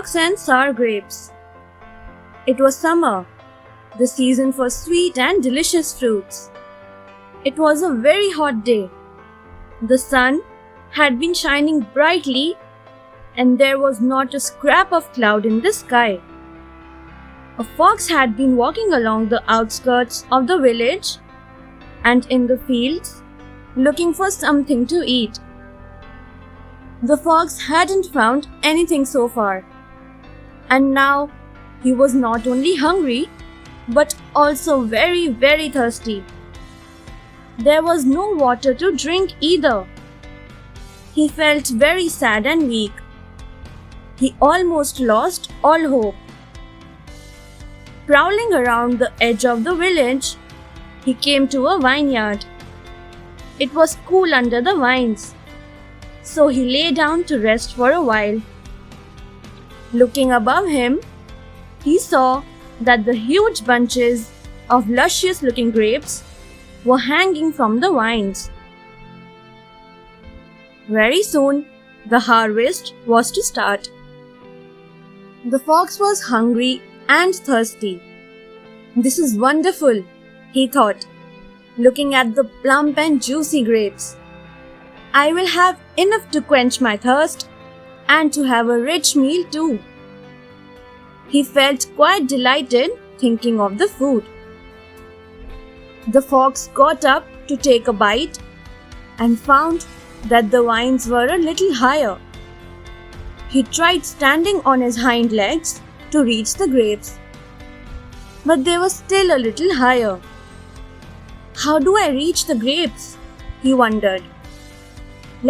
fox and sour grapes. It was summer, the season for sweet and delicious fruits. It was a very hot day. The sun had been shining brightly and there was not a scrap of cloud in the sky. A fox had been walking along the outskirts of the village and in the fields looking for something to eat. The fox hadn't found anything so far, and now he was not only hungry but also very, very thirsty. There was no water to drink either. He felt very sad and weak. He almost lost all hope. Prowling around the edge of the village, he came to a vineyard. It was cool under the vines, so he lay down to rest for a while. Looking above him, he saw that the huge bunches of luscious-looking grapes were hanging from the vines. Very soon, the harvest was to start. The fox was hungry and thirsty. "This is wonderful," he thought, looking at the plump and juicy grapes. "I will have enough to quench my thirst and to have a rich meal too." He felt quite delighted thinking of the food. The fox got up to take a bite and found that the vines were a little higher. He tried standing on his hind legs to reach the grapes, but they were still a little higher. "How do I reach the grapes?" he wondered.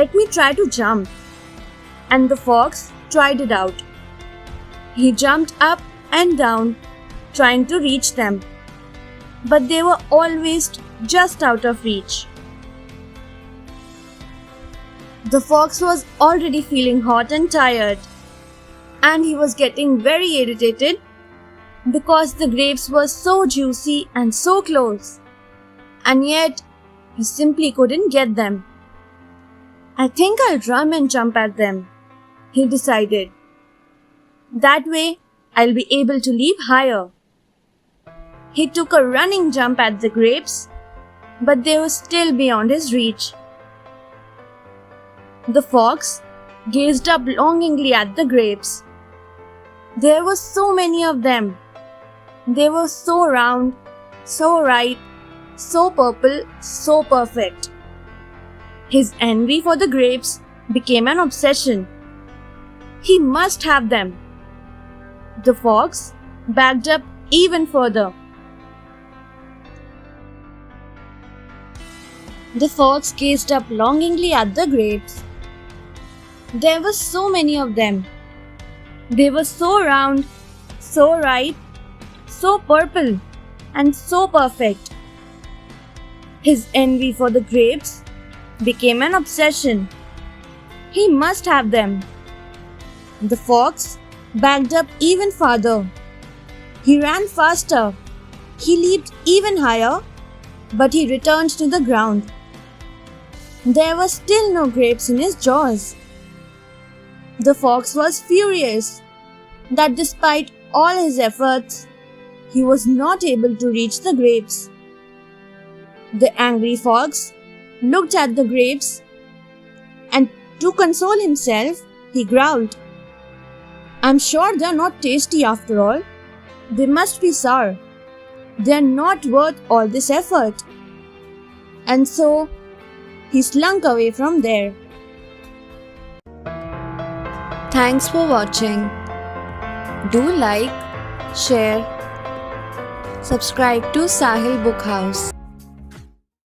"Let me try to jump." And the fox tried it out. He jumped up and down, trying to reach them, but they were always just out of reach. The fox was already feeling hot and tired, and he was getting very irritated because the grapes were so juicy and so close, and yet he simply couldn't get them. "I think I'll run and jump at them," he decided. "That way, I'll be able to leap higher." He took a running jump at the grapes, but they were still beyond his reach. The fox gazed up longingly at the grapes. There were so many of them. They were so round, so ripe, so purple, so perfect. His envy for the grapes became an obsession. He must have them. The fox backed up even further. The fox gazed up longingly at the grapes. There were so many of them. They were so round, so ripe, so purple, and so perfect. His envy for the grapes became an obsession. He must have them. The fox backed up even farther. He ran faster. He leaped even higher, but he returned to the ground. There were still no grapes in his jaws. The fox was furious that despite all his efforts, he was not able to reach the grapes. The angry fox looked at the grapes and to console himself, he growled, "I'm sure they're not tasty after all. They must be sour. They're not worth all this effort." And so, he slunk away from there. Thanks for watching. Do like, share, subscribe to Sahil Book House.